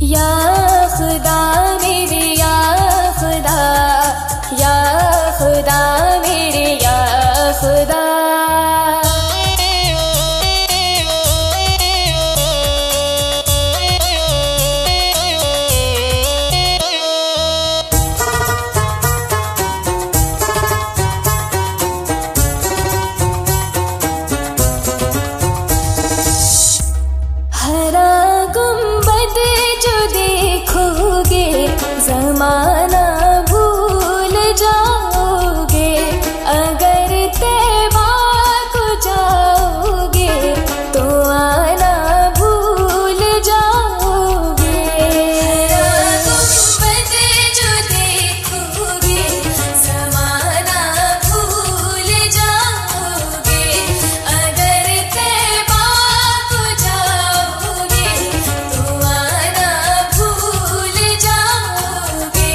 या खुदा मेरे या खुदा, या खुदा मेरे या खुदा। हरा गुंबद जो देखोगे ज़माना भूल जाओगे, अगर तैबा को जाओगे तो आना भूल जाओगे। हरा गुंबद जो देखोगे ज़माना भूल जाओगे, अगर तैबा को जाओगे तो आना भूल जाओगे।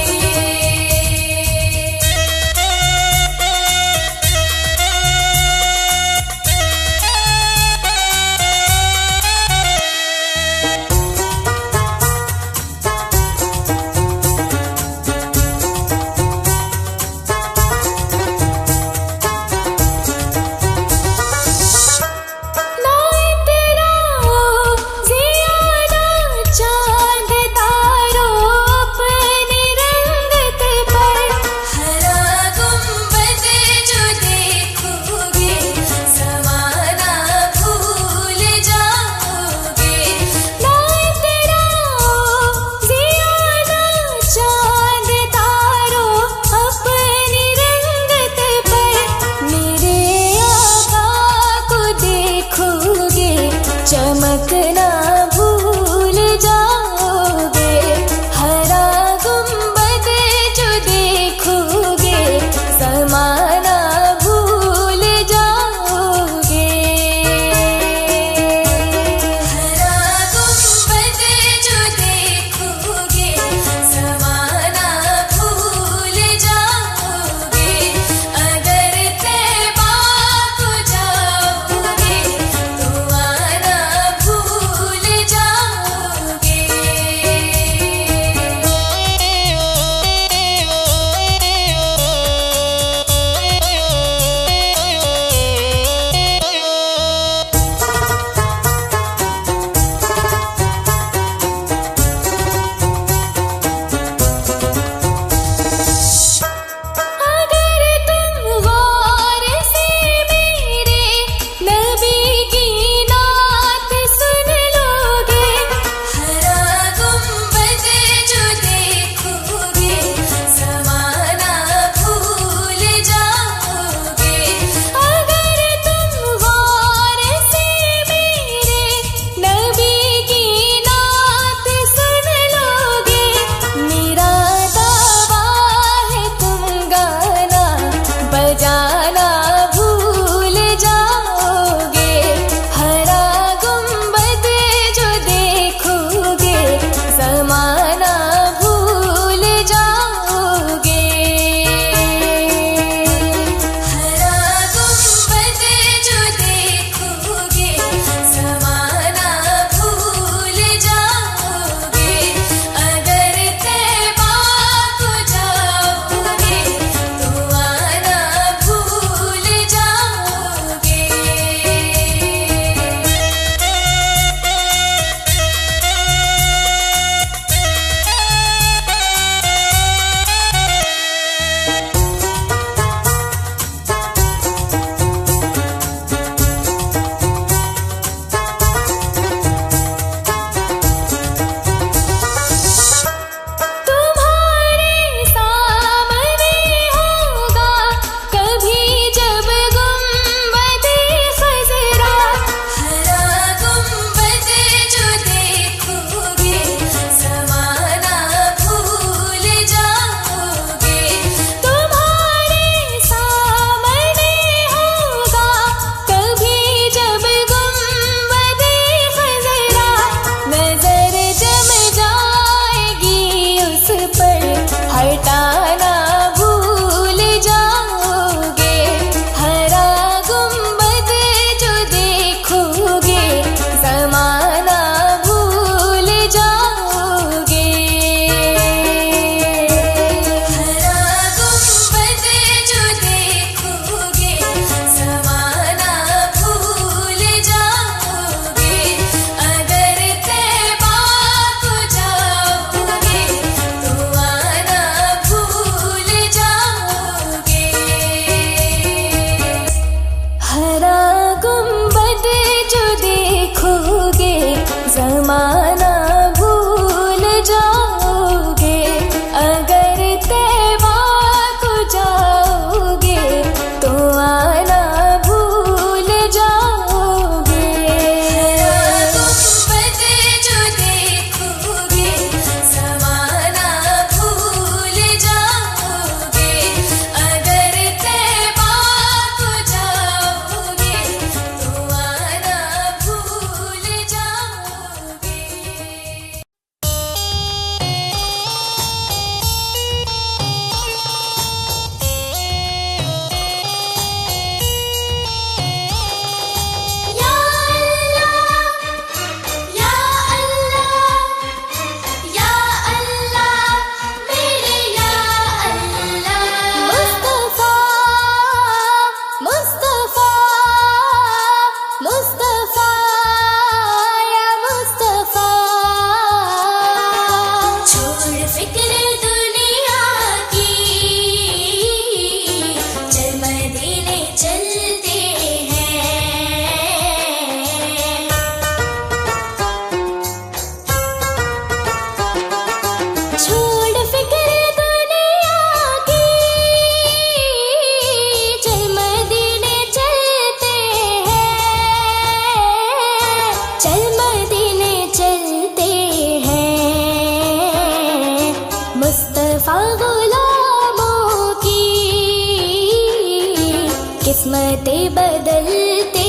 किस्मतें बदलते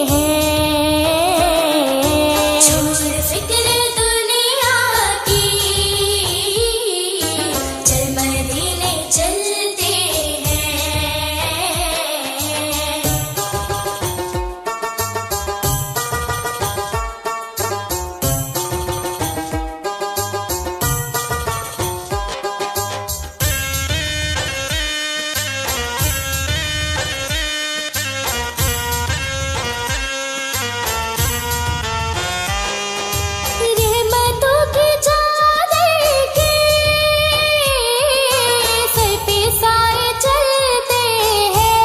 हैं। छोड़ फिक्र दुनिया की, चल मदीने चलते हैं। रहमतों की चादर के सर पे साए चलते हैं,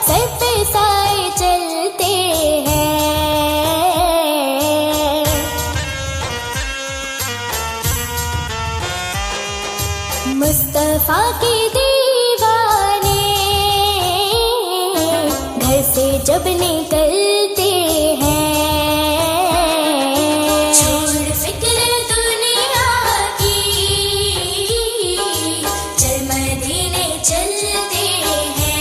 सर पे साए चलते हैं। मुस्तफा के दीवाने घर से जब निकलते हैं। छोड़ फिक्र दुनिया की, चल मदीने चलते हैं।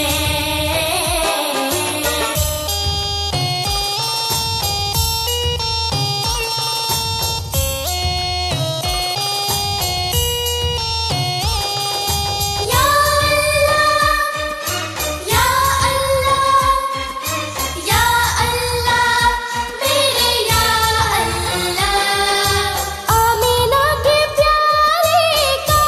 या अल्लाह, या अल्लाह मेरे या अल्लाह। आमीना के प्यारे का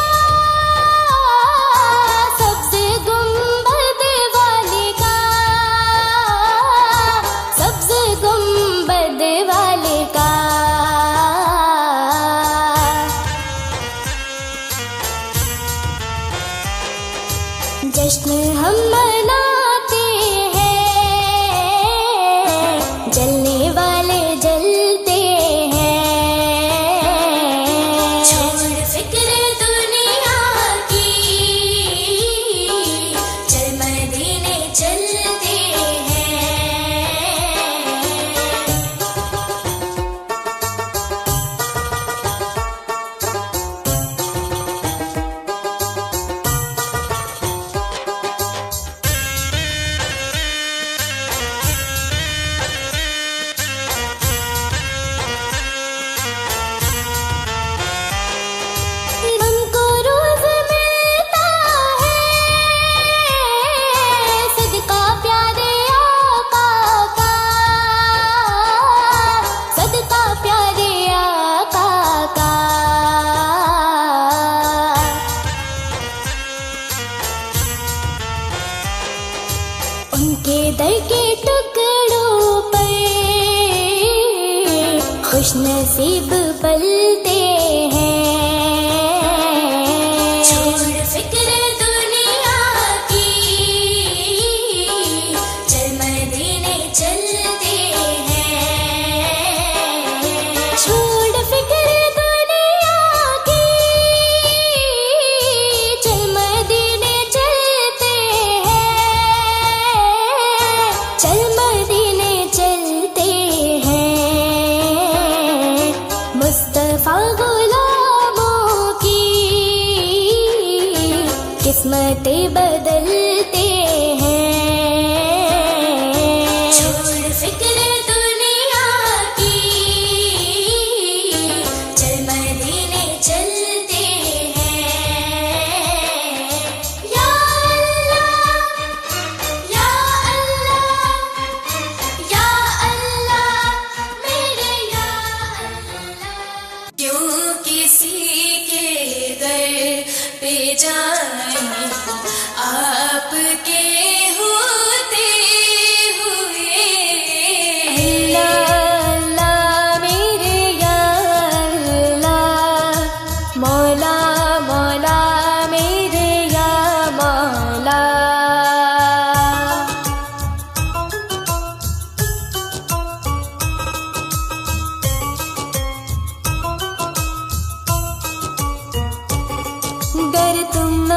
सब्ज़ गुंबद वाले का, सब्ज़ गुंबद वाले का। जश्न हम मनाते हैं, जलने वाले जलते हैं। छोड़ फिक्र दुनिया की, चल मदीने चलते हैं। हमको रोज मिलता है सदका प्यारे आका का, सदका प्यारे आका का। उनके दर के टुकड़ों पर खुश नसीब पलते हैं। छोड़ फिक्र दुनिया की, चल मदीने चलते हैं। छोड़ फिक्र दुनिया की, चल मदीने चलते हैं। चल मदीने चलते हैं। मुस्तफा गुलामों की किस्मतें बदलते हैं। छोड़ फिक्र दुनिया की, चल मदीने चलते हैं। या अल्लाह, या अल्लाह, या अल्लाह मेरे या अल्लाह। क्यों किसी के दर पे जाए आपके होते हुए। अल्लाह अल्लाह मेरे या अल्लाह, मौला मौला मेरे या मौला। गर तुम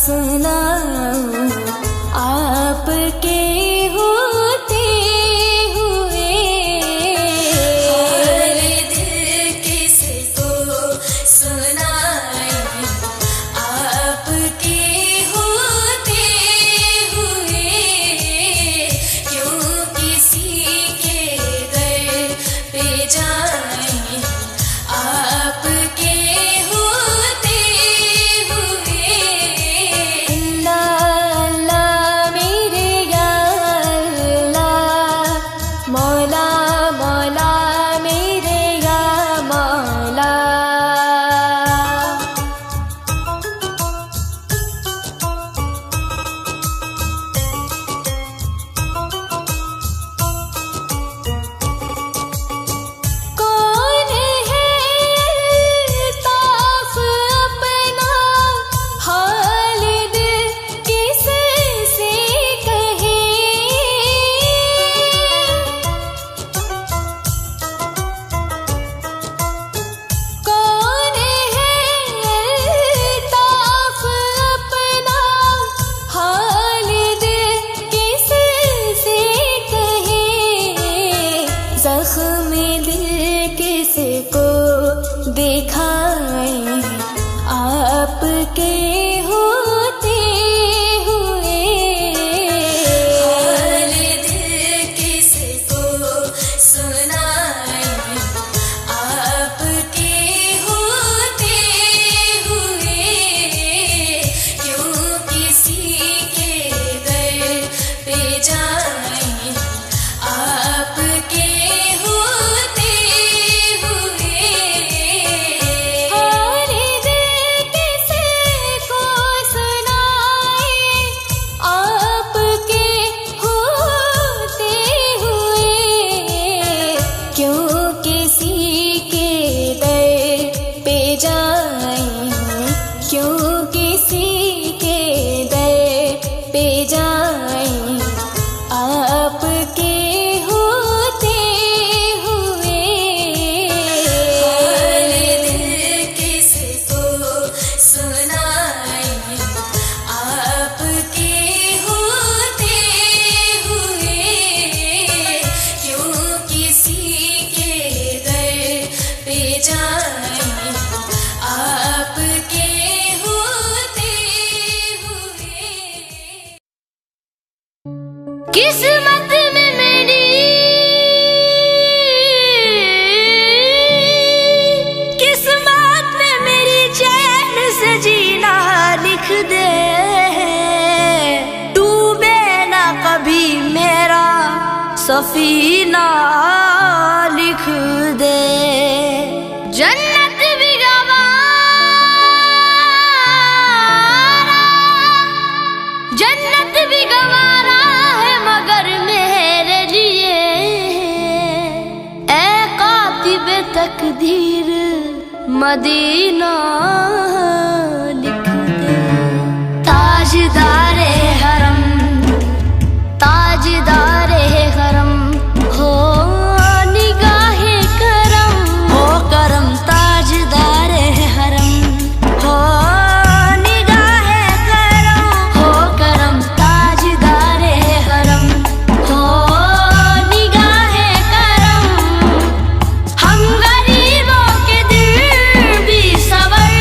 सुनाऊं आपके होते हुए। हाल दिल किसको सुनाए आपके होते हुए, क्यों किसी के दर पे जाए आपके होते हुए। अल्लाह मेरे या अल्लाह, मौला मौला मेरे या मौला। कौन है अल्ताफ अपना हाल दिल किससे कहे। कौन है अल्ताफ अपना हाल दिल किससे कहे। जख्म दिल किसको दिखाए आपके होते हुए। हाल दिल किसको सुनाए आपके होते हुए, क्यों किसी के दर पे जाए आपके होते हुए। हाल दिल किसको सुनाए आपके होते हुए, क्यों किसी के दर पे जाए, क्यों किसी के दर पे जाए आपके होते हुए। हाल दिल किसको सुनाए आपके होते हुए, क्यों किसी के दर पे जाए आपके होते हुए। किस्मत में मेरी, किस्मत में मेरी चैन से जीना लिख दे। डूबे ना कभी मेरा सफीना लिख दे। जन्नत भी गवारा, जन्नत भी गवारा है मगर मेरे लिए। ऐ कातिब तकदीर मदीना लिख दे। ताजदारे हरम, ताजदारे हरम हो निगाहे करम, हो करम ताजदारे हरम हो निगाहे करम, हो करम ताजदारे हरम हो निगाहे करम। हम गरीबों के दिल भी सवर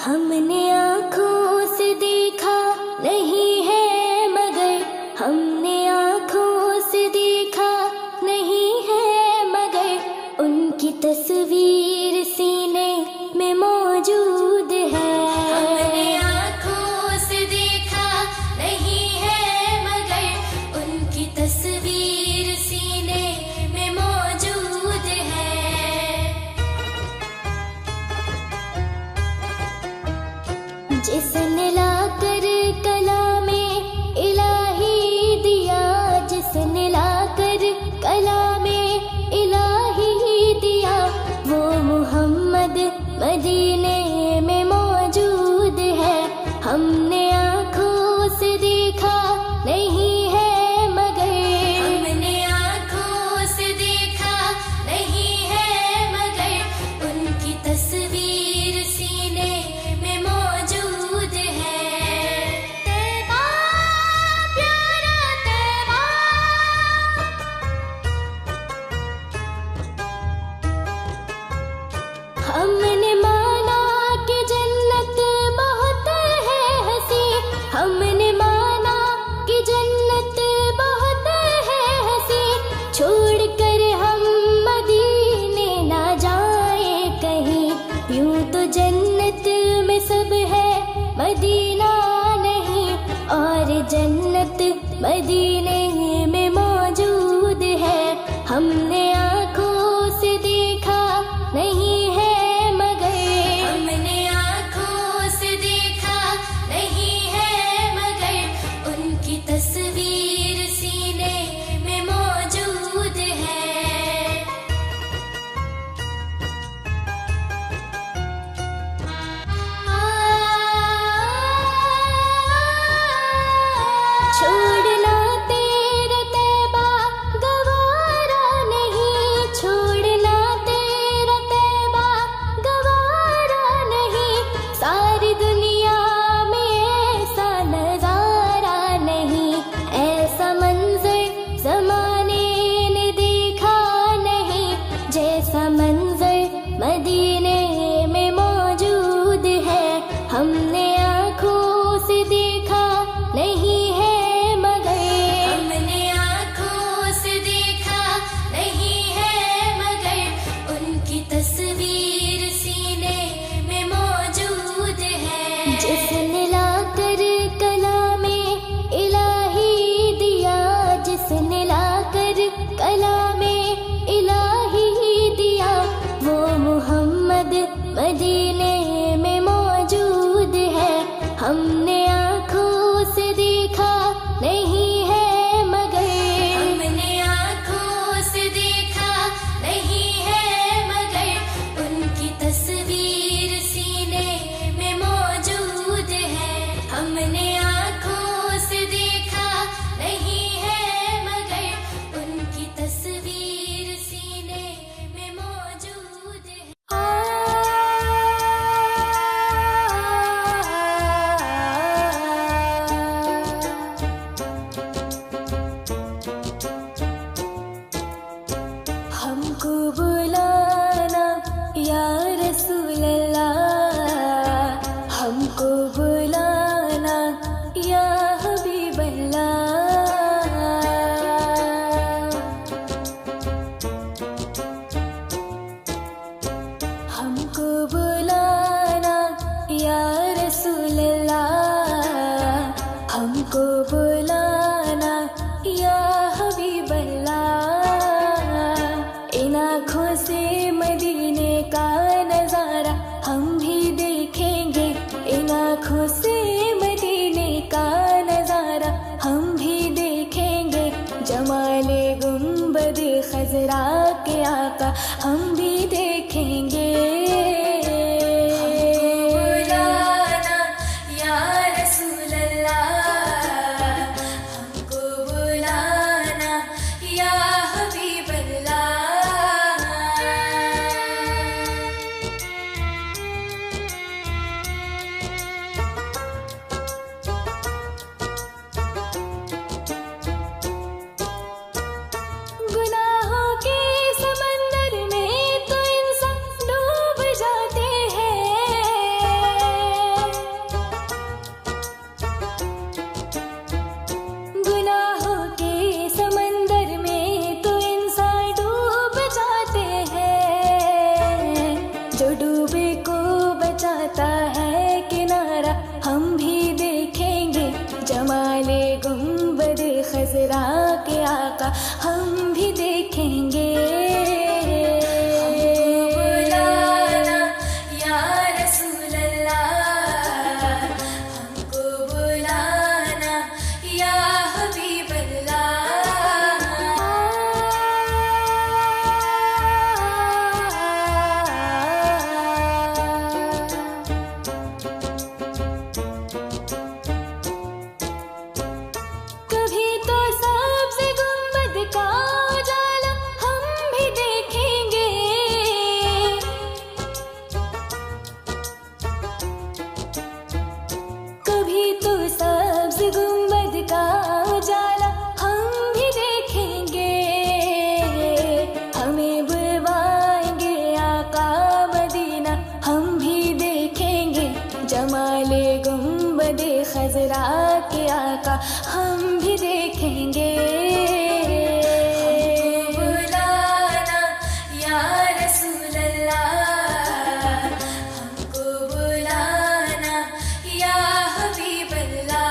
हमने आँखों से देखा नहीं है मगर, हमने आँखों से देखा नहीं है मगर, उनकी तस्वीर सीने में मौजूद है। हमने आँखों से देखा नहीं है मगर, उनकी तस्वीर सीने में मौजूद है। जिसने लाकर कलामे इलाही दिया, जिसने लाकर कलामे इलाही दिया, वो मुहम्मद मदीने में मौजूद है। हमने आँखों से देखा नहीं है मगर, हमने आँखों से देखा नहीं है मगर, उनकी तस्वीर सीने में मौजूद है। तैबा प्यारा तैबा, हमने माना कि जन्नत बहुत है हंसी, हमने माना कि जन्नत बहुत है हंसी, छोड़कर हम मदीने ना जाए कहीं, यूं तो जन्नत में सब है मदीना नहीं, और जन्नत मदीने में मौजूद है। हमने आँखों से देखा नहीं है मगर, हमने आँखों से देखा नहीं है मगर, उनकी तस्वीर सीने में मौजूद है। छोड़ना तेरा तैबा गवारा नहीं, छोड़ना तेरा तैबा गवारा नहीं, सारी दुनिया में ऐसा नजारा नहीं, ऐसा मंजर जमाने ने देखा नहीं, जैसा मंजर मदीने में मौजूद है। हमने आँखों से देखा नहीं है मगर, हमने आँखों से देखा नहीं है मगर, उनकी तस्वीर सीने में मौजूद है। जिसने लाकर कलामे इलाही दिया, जिसने लाकर कलामे इलाही दिया, वो मुहम्मद मदीने में मौजूद है। हमने आँखों से देखा नहीं है मगर, हमने आँखों से देखा नहीं है मगर, उनकी तस्वीर सीने में मौजूद है। हमने आँखों से देखा नहीं है मगर, उनकी तस्वीर सीने में मौजूद है। हमको बुलाना या रसूल अल्लाह, हमको बुलाना या हबीब अल्लाह, हमको बुलाना या रसूल अल्लाह, हमको बुलाना या हबीब अल्लाह। इन आँखों से मदीने का नजारा हम भी देखेंगे, इन आँखों से मदीने का नजारा हम भी देखेंगे, जमाले गुंबद खजरा के आका हम भी देखेंगे। बुलाना या रसूल अल्लाह, हमको बुलाना या हबीब अल्लाह। गुनाहों के समंदर में खजरा के आका हम भी देखेंगे। जमाले गुंबदे खजरा के आका हम भी देखेंगे। बुलाना या रसूल अल्लाह, हमको बुलाना या हबीब अल्लाह,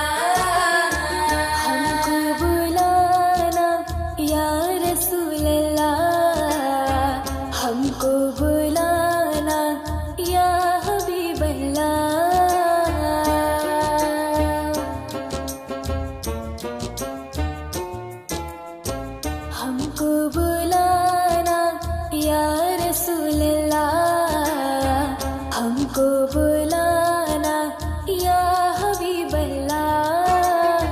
हमको बुलाना या रसूल अल्लाह, हमको बुलाना या हबीब अल्लाह। हमको बुलाना या रसूल अल्लाह, हमको बुलाना या हबीब अल्लाह।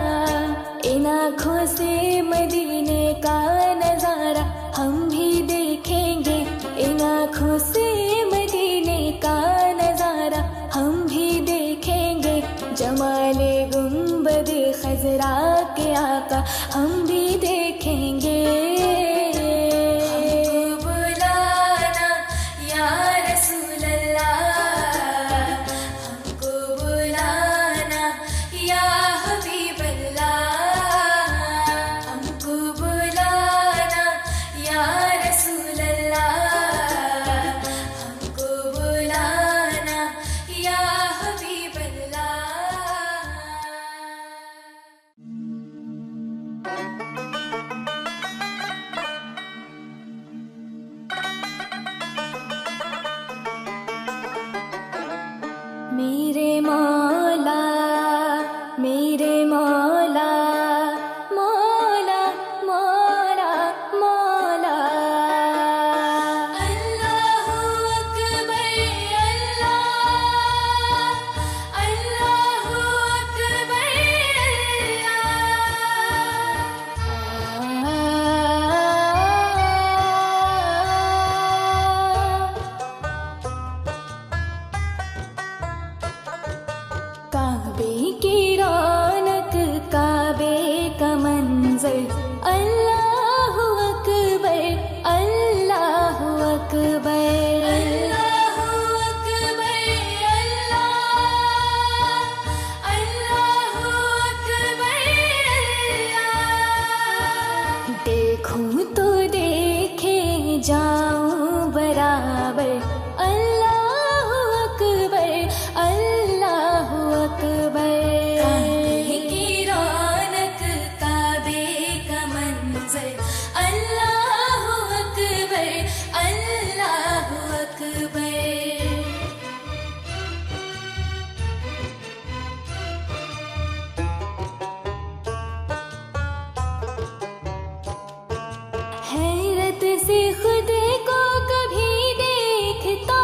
इन आँखों से मदीने का नजारा हम भी देखेंगे, इन आँखों से मदीने का नजारा हम भी देखेंगे। जमाले गुंबदे खजरा के आका हम भी देखेंगे। मेरे मौला, मेरे मौला, मौला मौला मौला। अल्लाहु अकबर, अल्लाह, अल्लाहु अकबर, काबे की रौनक, काबे का मंजर, अल्लाहु अकबर, अल्लाहु अकबर, अल्लाहु अकबर, अल्लाह, अल्लाहु अकबर, अल्लाह। देखूं तो देखे जाऊं बराबर, अल्लाहु अकबर, अल्लाहु अकबर। काबे की रौनक, काबे का मंजर, अल्लाहु अकबर, अल्लाहु अकबर। हैरत से खुद को कभी देखता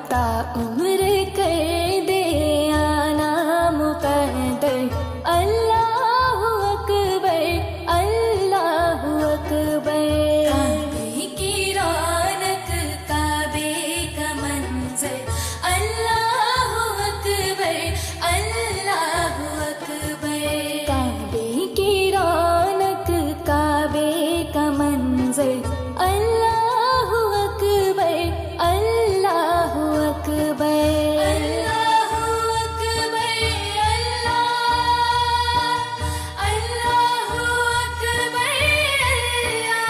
ता उम्र कर दे आना मुकद्दर। अल्लाह अकबर, अल्लाह अकबर। काबे की रौनक, काबे का मंजर। अल्लाह अकबर, अल्लाह अकबर। काबे की रौनक, काबे का मंजर। अल्लाह अकबर, अल्लाह अकबर। अल्लाह अकबर, अल्लाह अकबर, अल्लाह।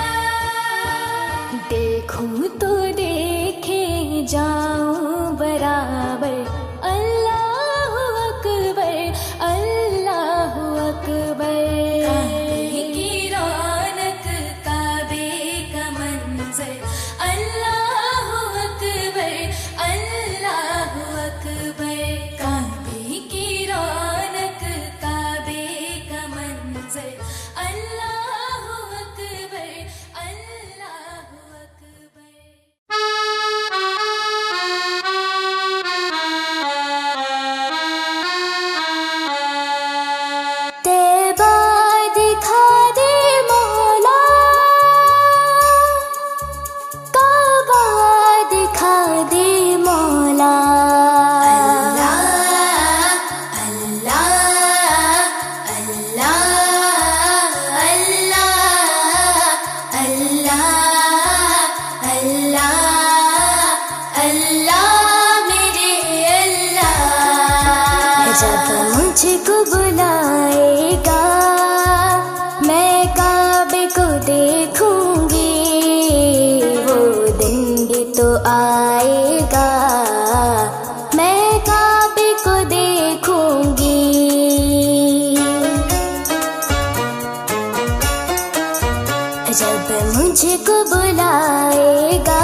देखूं तो देखे जाऊं बराबर। अल्लाह अकबर, अल्लाह अकबर। काबे की रौनक, काबे का मंजर। अल्लाह अकबर, अल्लाह अकबर। काबे की रौनक, काबे का मंजर। अल्लाह अकबर, अल्लाह अकबर। तैबा दिखा दे मौला, काबा दिखा दे मौला। अल्लाह अल्लाह अल्लाह अल्लाह अल्लाह अल्लाह मेरे अल्लाह। जब मुझको बुलाएगा मैं काबे को देखूंगी, वो दिन भी तो आएगा मैं काबे को देखूंगी। जब मुझको बुलाएगा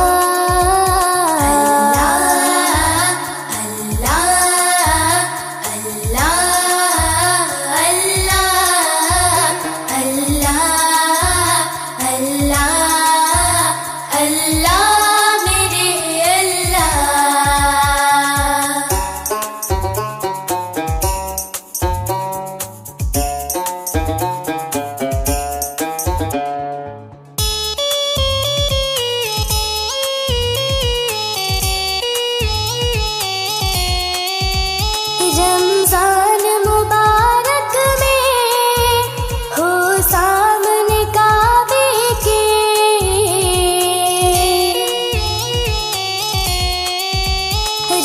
रमजान मुबारक में हो सामने काबे के।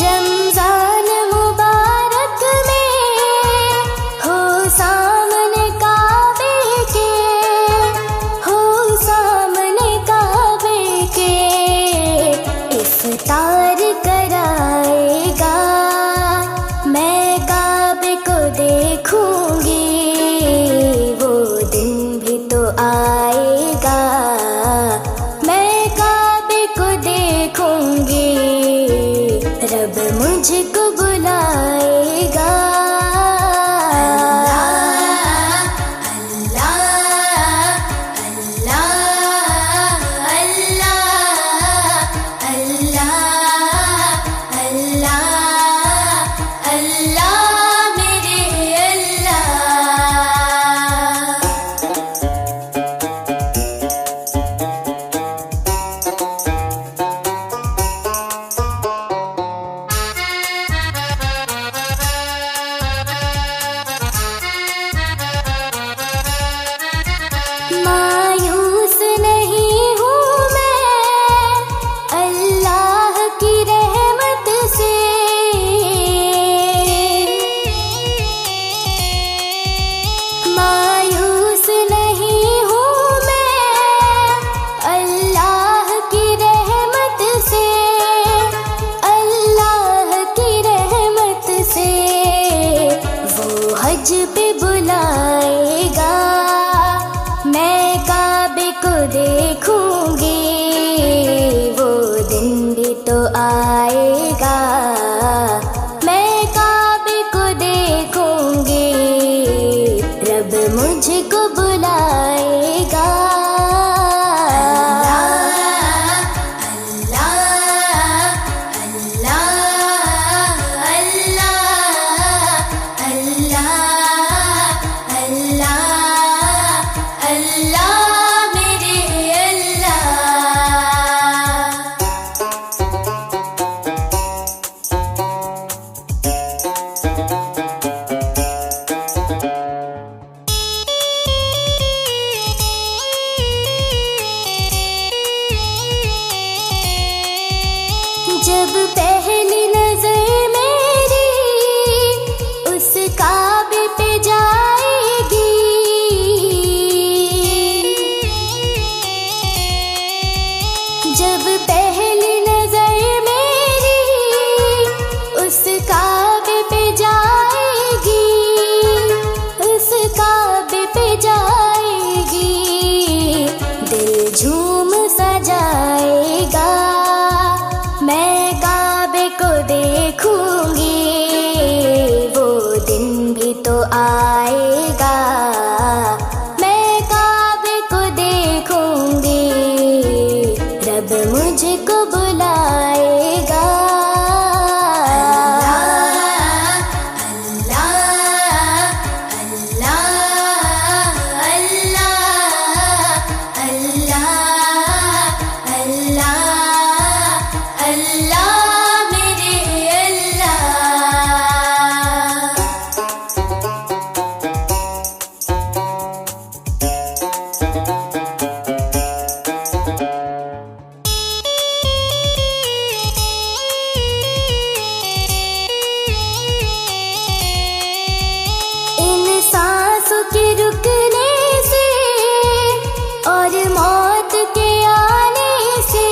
रमजान मुबारक में हो सामने काबे के, हो सामने काबे के। इफ्तार कराएगा मैं काबे को देखूंगी, वो दिन भी तो आएगा मैं काबे को देखूंगी। रब मुझको बुलाएगा अल्लाह अल्लाह अल्लाह अल्लाह अल्लाह अल्लाह मेरे अल्लाह। मायूस नहीं हूँ मैं अल्लाह की रहमत से। मायूस नहीं हूँ मैं अल्लाह की रहमत से, अल्लाह की रहमत से। वो हज पे बुलाएगा मैं काबे को देखूंगी, वो दिन भी तो आएगा मैं काबे को देखूंगी। रब मुझको बुलाएगा अल्लाह अल्लाह अल्लाह जब पहली नजर मेरी उस काबे पे जाएगी, जब पहली नजर मेरी उस काबे पे जाएगी, उस काबे पे जाएगी, दिल झूम सा जाएगा। मैं काबे को देखूंगी, वो दिन भी तो आएगा। मैं काबे को देखूंगी, रब मुझको बुलाएगा। सांसों के रुकने से और मौत के आने से,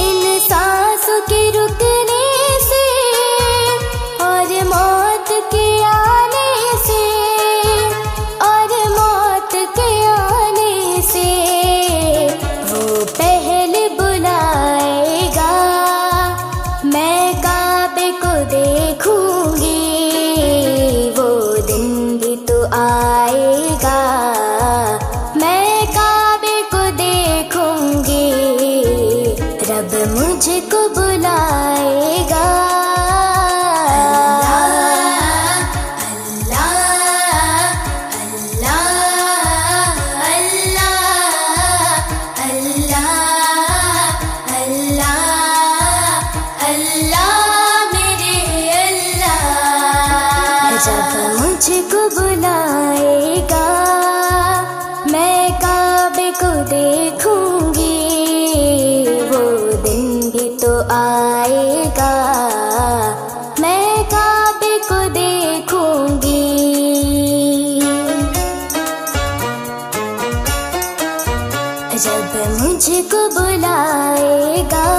इन सांसों के रुकने से और मौत के आने से, और मौत के आने से वो पहले बुलाएगा। मैं काबे को देखूंगी, वो दिन भी तो आएगा। मैं काबे को देखूंगी, रब मुझको बुलाएगा। जब मुझको बुलाएगा, मैं काबे को देखूंगी, वो दिन भी तो आएगा। मैं काबे को देखूंगी। जब मुझको बुलाएगा,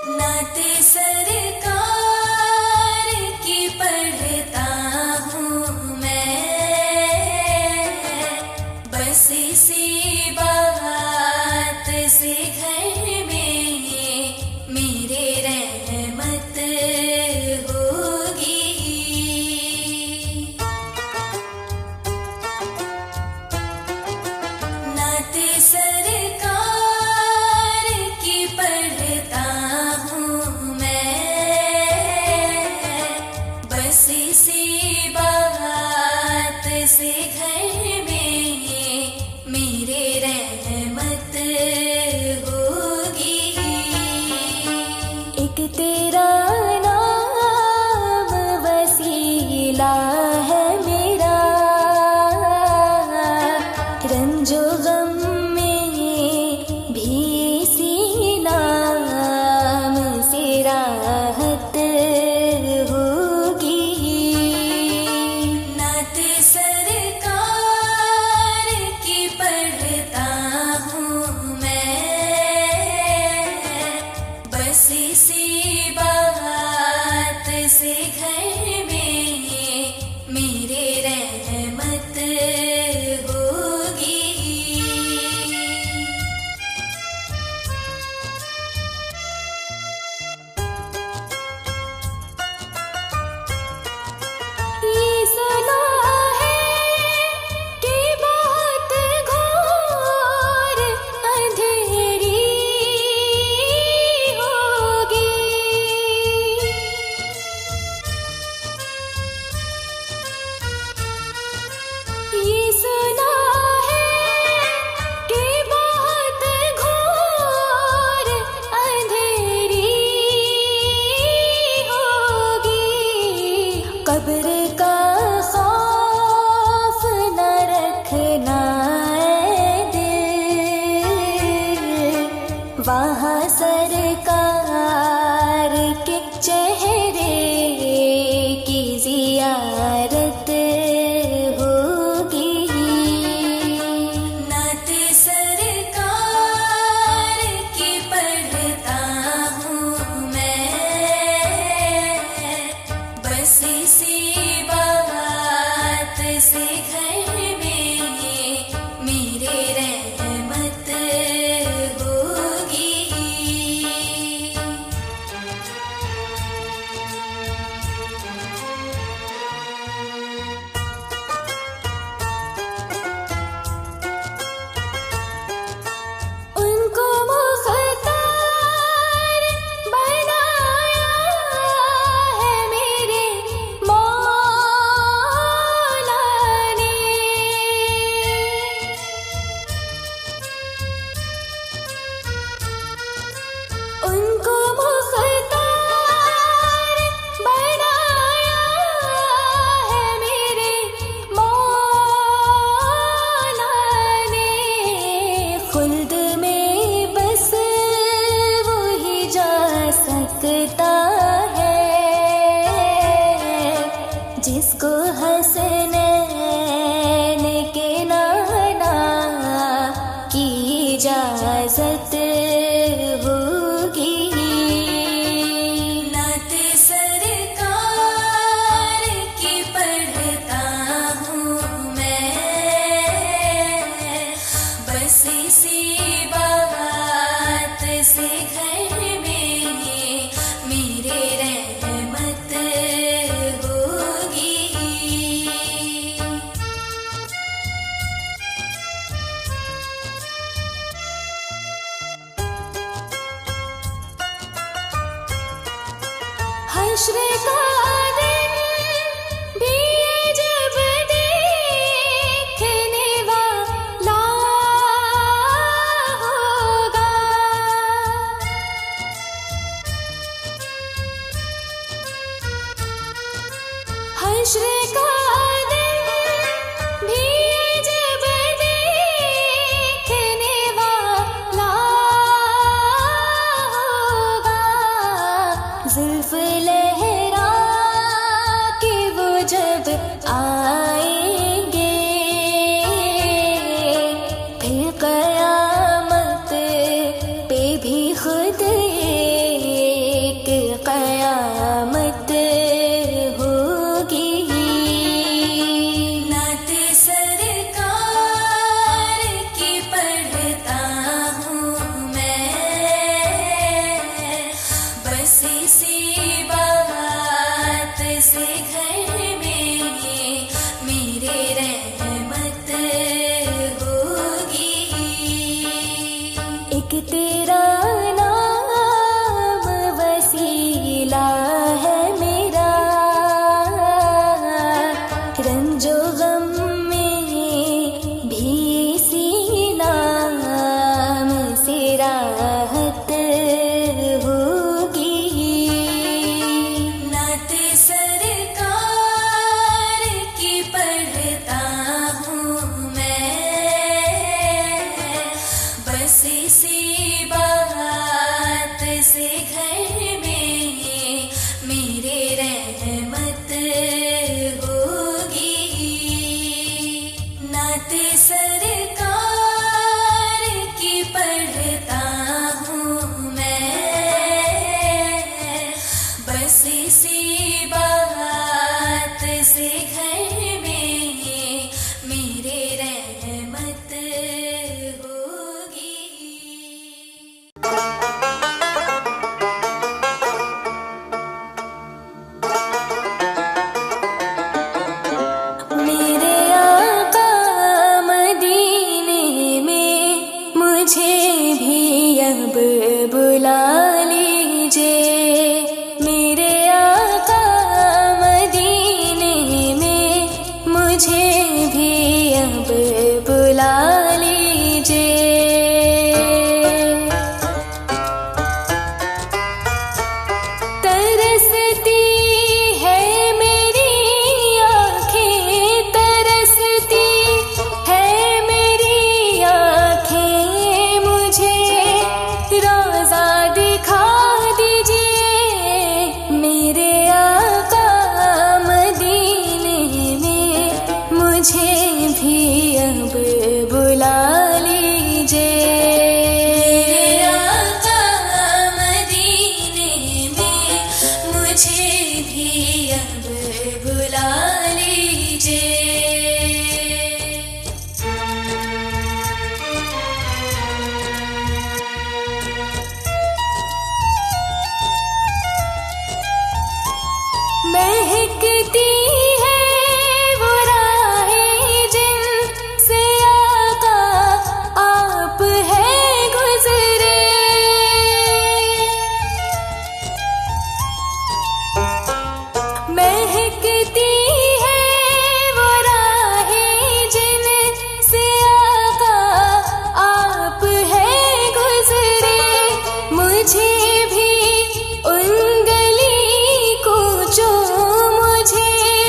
नाते सरकार की पढ़ता हूँ मैं, बस इसी बात से घर में मेरे रहमत होगी। नाते सरकार की पढ़ता इसी बात से घर में मेरे रहमत हो। से घर में मेरे रहमत होगी। ये सुना है कि बहुत घोर अंधेरी होगी। ये सुना है कि बहुत घोर अंधेरी होगी। कब्र का खौफ न रखना ऐ दिल, वहाँ सरकार के चेहरे की जियारत होगी। नात सरकार की पढ़ता हूँ मैं, बस इसी बात से घर में मेरे रहमत होगी। उनको मुख्तार बनाया है मेरे मौला ने। उनको मुख्तार बनाया है मेरे मौला ने। खुल्द में बस वही जा सकता है जिसको हसनैन के नाना की इजाजत होगी। नात सरकार की पढ़ता हूँ मैं, बस इसी बात से घर में मेरे रहमत होगी। हश्र का दिन भी जब देखने वाला होगा। हश्र का दिन भी जब देखने वाला होगा। जुल्फ लहरा के वो जब आएंगे, फिर कयामत पे भी खुद एक कयामत होगी। नात सरकार की पढ़ता हूँ मैं, बस इसी बात से घर में मेरे रहमत होगी। एक तेरा नाम वसीला है मेरा, रंजो गम में भी इसी नाम से राहत होगी। नात सरकार की पढ़ता हूँ मैं, बस इसी बात से घर में मेरे रहमत होगी। नात सरकार की पढ़ता हूँ मैं, बस इसी भी अब बुला लीजिए मेरे आका मदीने में, मुझे भी अब बुला लीजिए। तरसती है मेरी आँखें, तरसती है मेरी आँखें, मुझे रोज़ा दिखा दीजिए मेरे आका मदीने में, मुझे भी अब बुला लीजिए। मेरे आका मदीने में, मुझे भी अब बुला लीजिए। महकती है वो राहें जिनसे आका आप है गुजरे, महकती है वो राहें जिनसे आका आप है गुजरे, मुझे भी उन गली कूचों, मुझे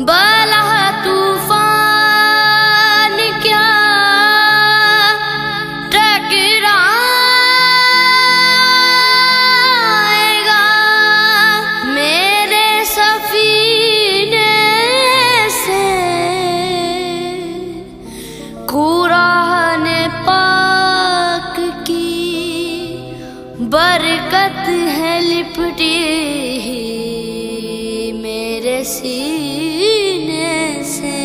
बला तूफान क्या टकराएगा मेरे सफीने से। कुरान पाक की बरकत है लिपटी मेरे सीने से।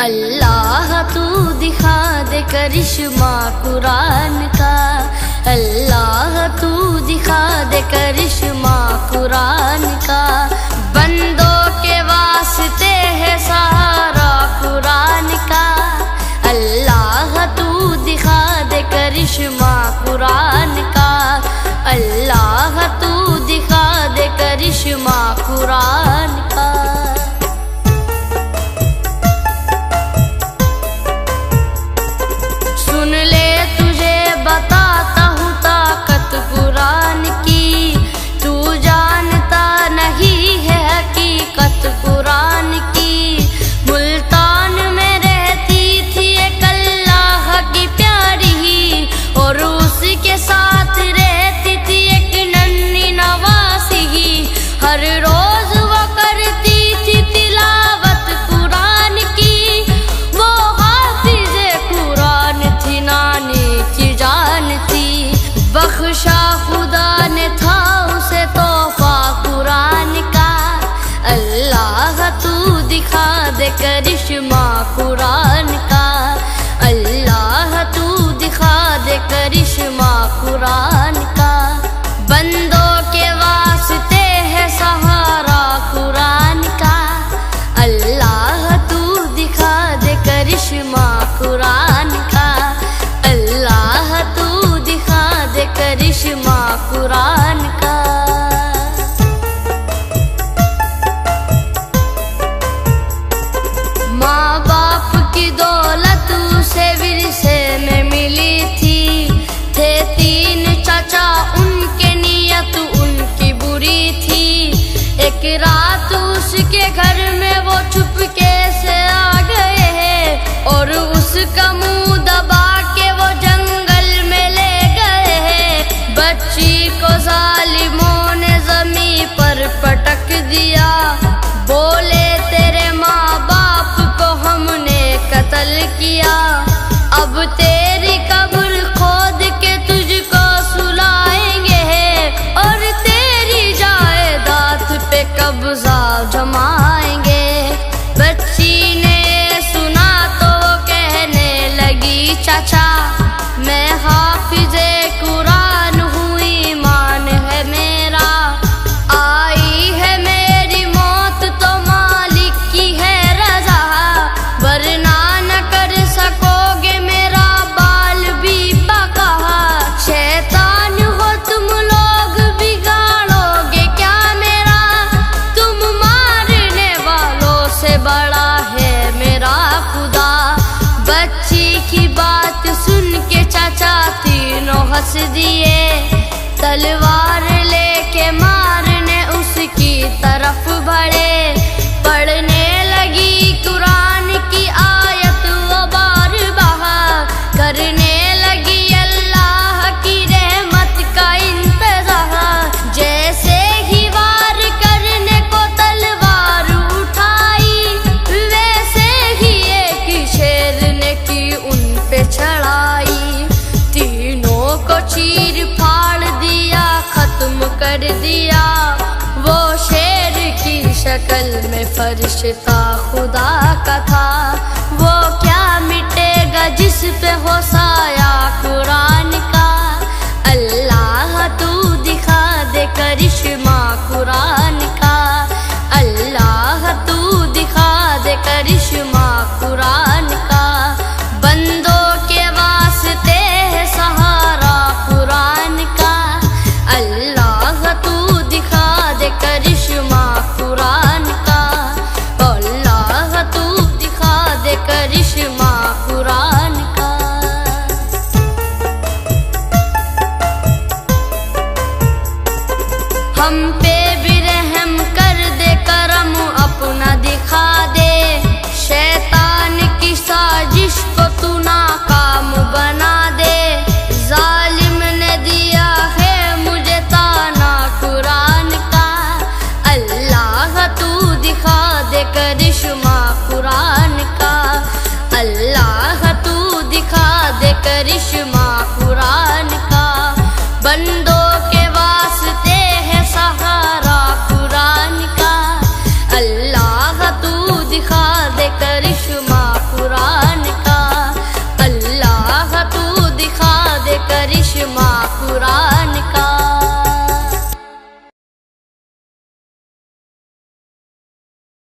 अल्लाह तू दिखा दे करिश्मा कुरान का, अल्लाह तू दिखा दे करिश्मा कुरान का। बंदों के वास्ते है सहारा कुरान का, अल्लाह तू दिखा दे करिश्मा कुरान का, अल्लाह तू दिखा दे करिश्मा कुरान का। सुन ले तुझे बताता हूँ ताकत कुरान की, तू जानता नहीं है हकीकत कुरान की। मुल्तान में रहती थी एक अल्लाह की प्यारी, और उसके साथ रहती थी एक नन्ही नवासी। हर रोज वो करती थी तिलावत कुरान की, वो हाफिज़े कुरान थी, नानी की जान थी। बख्शा खुदा ने था उसे तोहफा कुरान का, अल्लाह तू दिखा दे करिश्मा कुरान का, अल्लाह तू दिखा दे करिश्मा कुरान का। बंदों के वास्ते है सहारा कुरान का, अल्लाह तू दिखा दे करिश्मा कुरान का, अल्लाह तू दिखा दे करिश्मा कुरान का। माँ बाप की दौलत उसे विरसे में मिली थी, थे 3 चाचा उनके नियत उनकी बुरी थी। एक रात उसके घर में वो चुपके से आ गए, और उसका मुंह दबा के वो जंगल में ले गए। बच्ची को जालिमों ने ज़मीन पर पटक दिया, बोले तेरे माँ बाप को हमने कत्ल किया। अब तेरी कब्र खोद के तुझको सुलाएंगे, और तेरी जायदाद पे कब्जा जमाएंगे। बच्ची ने सुना तो वो कहने लगी चाचा मैं हाफिज़े कुरान हूँ, ईमान है मेरा। आई है मेरी मौत तो मालिक की है रज़ा, वरना न कर सकोगे मेरा बाल भी बका। शैतान हो तुम लोग बिगाड़ोगे क्या मेरा, तुम मारने वालों से बड़ा है मेरा खुदा। बच्ची की बात सुन के चाचा तीनों हंस दिए, तलवार लेके मारने उसकी तरफ बढ़े। पढ़ने लगी कुरान की आयत वो बार बार, करने लगी अल्लाह की रहमत का इंतज़ार। जैसे ही वार करने को तलवार उठाई, वैसे ही एक शेर ने की उन पे चढ़ाई। तीनों को चीर फाड़ दिया, खत्म कर दिया। वो शेर की शक्ल में फरिश्ता खुदा का था, वो क्या मिटेगा जिस पे हो साया कुरान का। अल्लाह तू दिखा दे करिश्मा कुरान